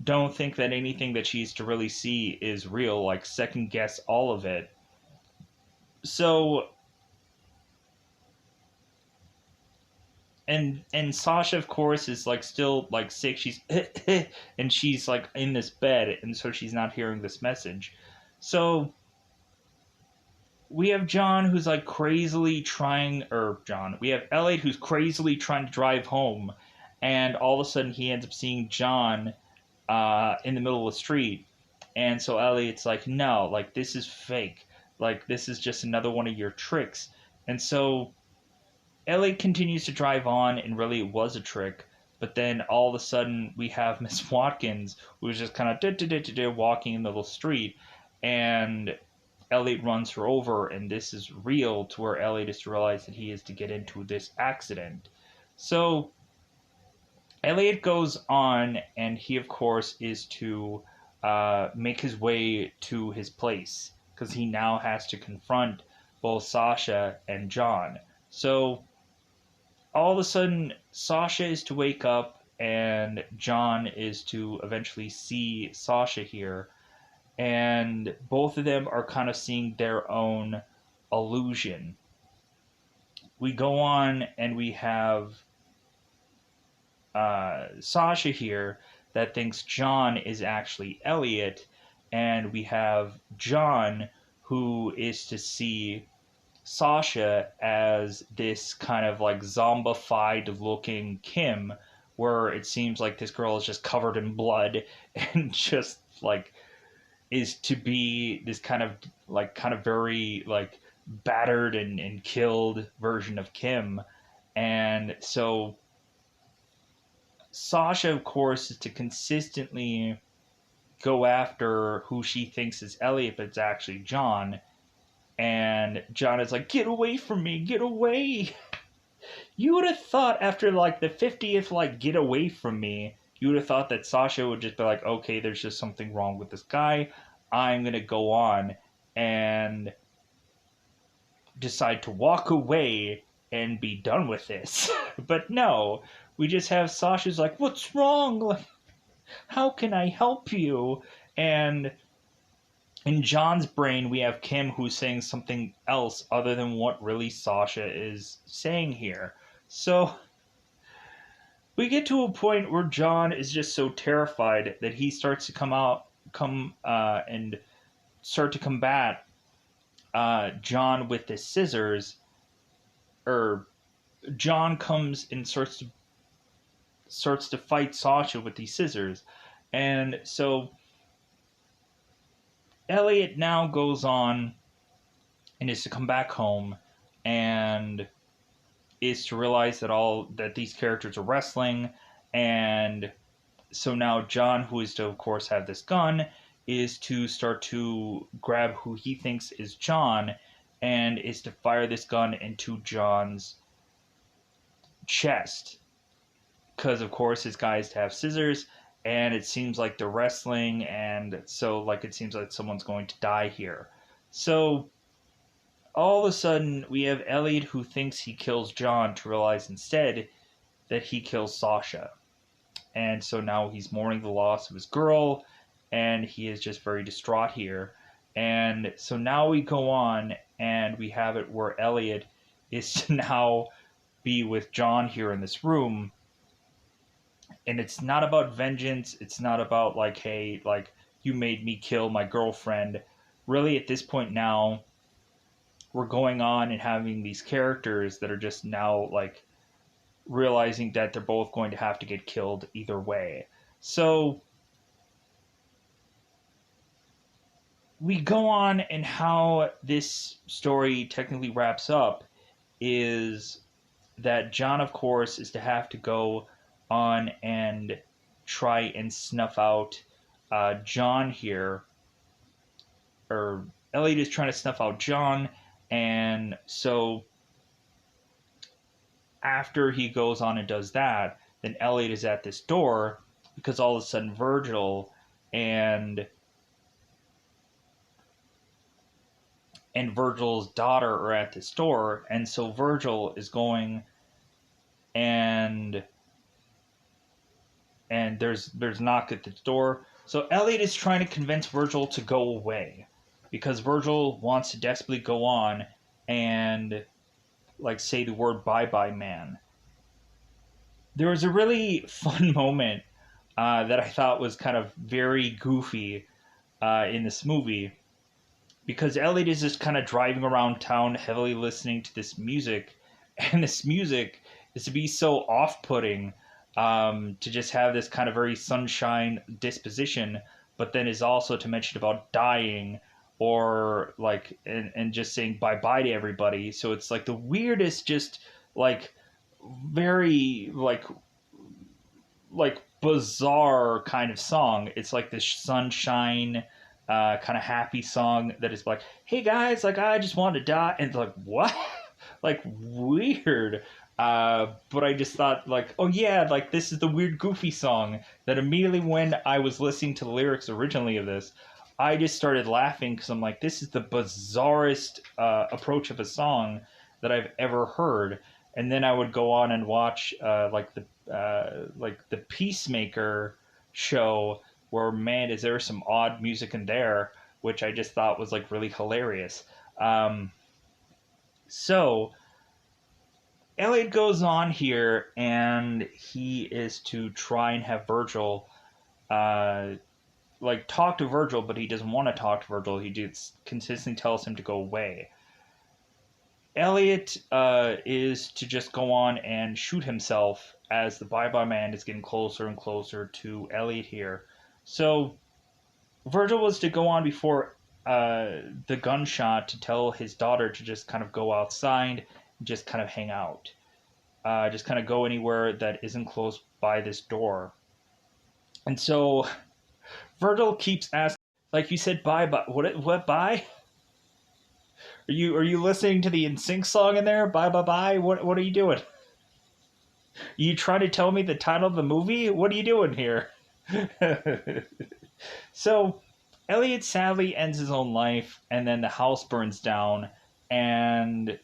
don't think that anything that she's to really see is real. Like, second guess all of it. So, and Sasha, of course, is like still like sick. She's and she's like in this bed, and so she's not hearing this message. So we have John who's like crazily trying, or John, we have Elliot who's crazily trying to drive home, and all of a sudden he ends up seeing John in the middle of the street. And so Elliot's like, no, like this is fake. Like this is just another one of your tricks. And so Elliot continues to drive on, and really it was a trick. But then all of a sudden we have Miss Watkins, who's just kind of walking in the little street, and Elliot runs her over, and this is real to where Elliot is to realize that he is to get into this accident. So Elliot goes on, and he, of course, is to make his way to his place because he now has to confront both Sasha and John. So all of a sudden, Sasha is to wake up, and John is to eventually see Sasha here, and both of them are kind of seeing their own illusion. We go on, and we have Sasha here that thinks John is actually Elliot, and we have John who is to see Sasha as this kind of like zombified looking Kim, where it seems like this girl is just covered in blood and just like is to be this kind of very like battered and killed version of Kim. And so Sasha, of course, is to consistently go after who she thinks is Elliot, but it's actually John. And John is like, get away from me, get away. You would have thought after like the 50th, like, get away from me, you would have thought that Sasha would just be like, okay, there's just something wrong with this guy. I'm going to go on and decide to walk away and be done with this. But no, we just have Sasha's like, what's wrong? Like, how can I help you? And in John's brain, we have Kim who's saying something else other than what really Sasha is saying here. So we get to a point where John is just so terrified that he starts to and start to combat John with the scissors. Or John comes and starts to fight Sasha with these scissors, and so Elliot now goes on and is to come back home and is to realize that these characters are wrestling. And so now John, who is to of course have this gun, is to start to grab who he thinks is John and is to fire this gun into John's chest, because of course his guy is to have scissors, and it seems like they're wrestling, and so like it seems like someone's going to die here. So all of a sudden we have Elliot who thinks he kills John to realize instead that he kills Sasha. And so now he's mourning the loss of his girl, and he is just very distraught here. And so now we go on, and we have it where Elliot is to now be with John here in this room. And it's not about vengeance. It's not about like, hey, like, you made me kill my girlfriend. Really, at this point now, we're going on and having these characters that are just now like realizing that they're both going to have to get killed either way. So we go on, and how this story technically wraps up is that John, of course, is to have to go on and try and snuff out John here. Or Elliot is trying to snuff out John, and so after he goes on and does that, then Elliot is at this door because all of a sudden Virgil and and Virgil's daughter are at the store, and so Virgil is going and there's knock at the door. So Elliot is trying to convince Virgil to go away because Virgil wants to desperately go on and like say the word bye bye man. There was a really fun moment that I thought was kind of very goofy in this movie because Elliot is just kind of driving around town heavily listening to this music, and this music is to be so off-putting, to just have this kind of very sunshine disposition, but then is also to mention about dying or like and just saying bye bye to everybody. So it's like the weirdest, just like very like bizarre kind of song. It's like this sunshine, kind of happy song that is like, "Hey guys, like I just want to die," and it's like what, like weird. But I just thought like, oh yeah, like this is the weird goofy song that immediately when I was listening to the lyrics originally of this, I just started laughing because I'm like, this is the bizarrest approach of a song that I've ever heard. And then I would go on and watch like the Peacemaker show, where man, is there some odd music in there, which I just thought was like really hilarious. Um, so Elliot goes on here, and he is to try and have Virgil, uh, like talk to Virgil, but he doesn't want to talk to Virgil. He just consistently tells him to go away. Elliot is to just go on and shoot himself as the Bye Bye Man is getting closer and closer to Elliot here. So Virgil was to go on before the gunshot to tell his daughter to just kind of go outside and just kind of hang out. Just kind of go anywhere that isn't close by this door. And so Virgil keeps asking, like you said, bye, bye. What, bye? Are you listening to the NSYNC song in there? Bye, bye, bye. What are you doing? You trying to tell me the title of the movie? What are you doing here? So Elliot sadly ends his own life, and then the house burns down, and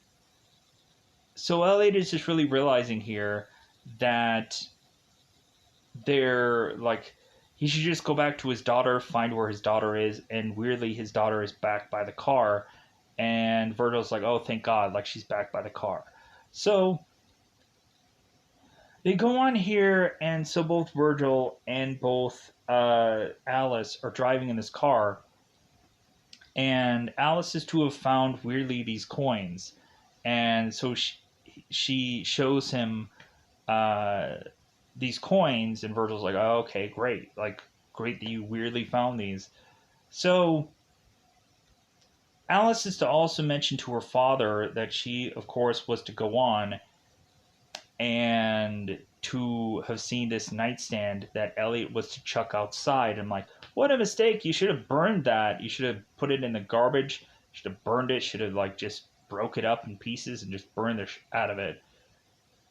so Elliot is just really realizing here that they're like he should just go back to his daughter, find where his daughter is, and weirdly his daughter is back by the car, and Virgil's like, "Oh, thank God, like she's back by the car." So they go on here, and so both Virgil and both Alice are driving in this car, and Alice is to have found weirdly these coins, and so she shows him uh, these coins, and Virgil's like, "Oh, okay, great, like great that you weirdly found these." So Alice is to also mention to her father that she, of course, was to go on and to have seen this nightstand that Elliot was to chuck outside. I'm like, what a mistake! You should have burned that. You should have put it in the garbage. You should have burned it. Should have like just broke it up in pieces and just burned the out of it.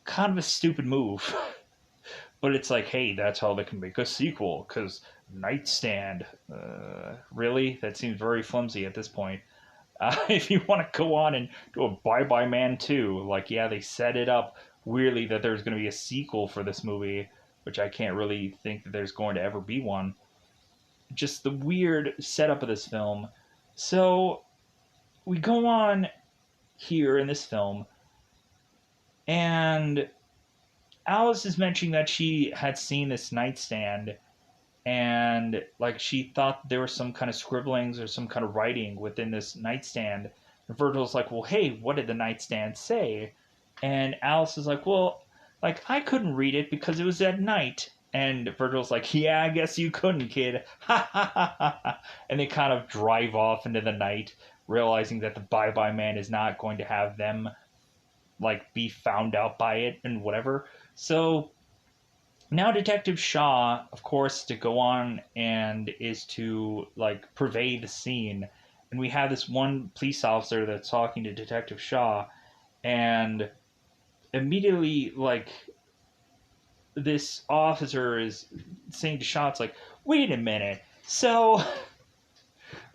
Kind of a stupid move. But it's like, hey, that's how they can make a sequel. Because nightstand, really, that seems very flimsy at this point. If you want to go on and do a Bye Bye Man 2, like, yeah, they set it up weirdly that there's going to be a sequel for this movie, which I can't really think that there's going to ever be one. Just the weird setup of this film. So we go on here in this film, and Alice is mentioning that she had seen this nightstand, and like she thought there was some kind of scribblings or some kind of writing within this nightstand. And Virgil's like, well, hey, what did the nightstand say? And Alice is like, well, like I couldn't read it because it was at night. And Virgil's like, yeah, I guess you couldn't, kid. Ha ha ha ha ha. And they kind of drive off into the night, realizing that the Bye Bye Man is not going to have them like be found out by it and whatever. So now Detective Shaw, of course, to go on and is to like pervade the scene, and we have this one police officer that's talking to Detective Shaw, and immediately like this officer is saying to Shaw, it's like, wait a minute, so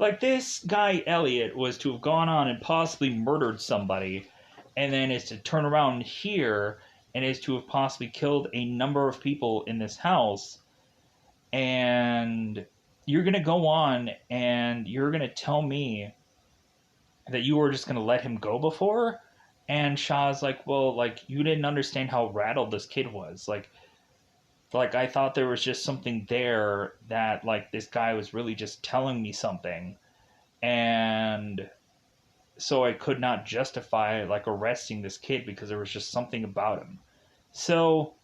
Like, this guy, Elliot, was to have gone on and possibly murdered somebody, and then is to turn around here and is to have possibly killed a number of people in this house. And you're going to go on and you're going to tell me that you were just going to let him go before? And Shaw's like, well, like, you didn't understand how rattled this kid was. Like I thought there was just something there that, like, this guy was really just telling me something. And so I could not justify, like, arresting this kid because there was just something about him. So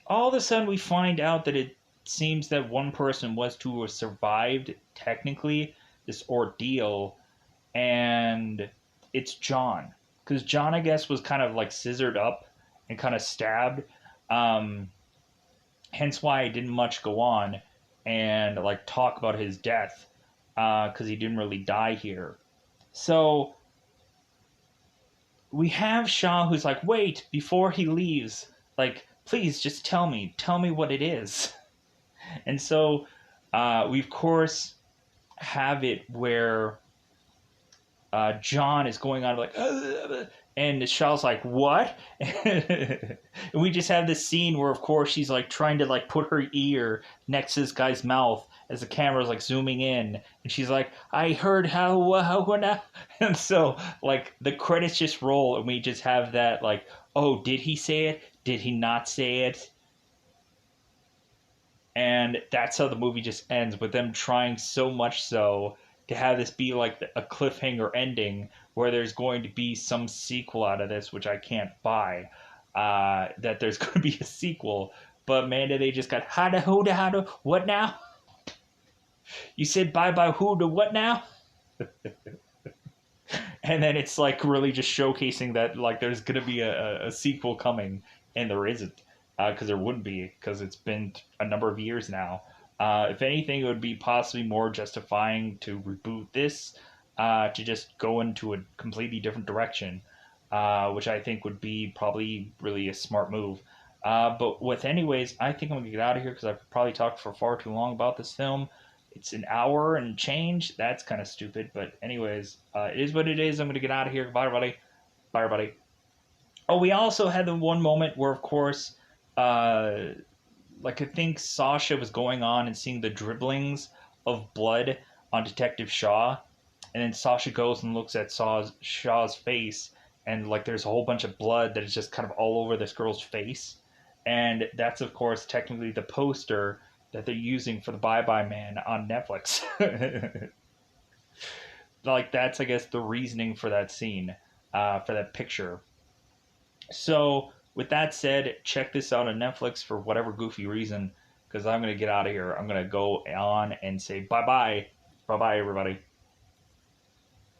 all of a sudden we find out that it seems that one person was to have survived, technically, this ordeal, and it's John. Because John, I guess, was kind of like scissored up and kind of stabbed. Um, Hence why I didn't much go on and like talk about his death, because he didn't really die here. So we have Shaw, who's like, wait, before he leaves, like, please just tell me what it is. And so we of course have it where John is going on like, and Shaw's like, what? And we just have this scene where, of course, she's like trying to like put her ear next to this guy's mouth as the camera's like zooming in, and she's like, I heard how now, and so like the credits just roll, and we just have that like, oh, did he say it? Did he not say it? And that's how the movie just ends, with them trying so much so to have this be like a cliffhanger ending where there's going to be some sequel out of this, which I can't buy. That there's going to be a sequel, but man, they just got hada huda hada. What now? You said bye bye who to what now? And then it's like really just showcasing that like there's going to be a sequel coming, and there isn't, because there wouldn't be, because it's been a number of years now. If anything, it would be possibly more justifying to reboot this, to just go into a completely different direction, which I think would be probably really a smart move. But with anyways, I think I'm going to get out of here because I've probably talked for far too long about this film. It's an hour and change. That's kind of stupid. But anyways, it is what it is. I'm going to get out of here. Bye, everybody. Bye, everybody. Oh, we also had the one moment where, of course, like I think Sasha was going on and seeing the dribblings of blood on Detective Shaw, and then Sasha goes and looks at Shaw's face, and like there's a whole bunch of blood that is just kind of all over this girl's face, and that's of course technically the poster that they're using for the Bye Bye Man on Netflix. Like that's, I guess, the reasoning for that scene, for that picture. So, with that said, check this out on Netflix for whatever goofy reason, because I'm going to get out of here. I'm going to go on and say bye bye. Bye bye, everybody.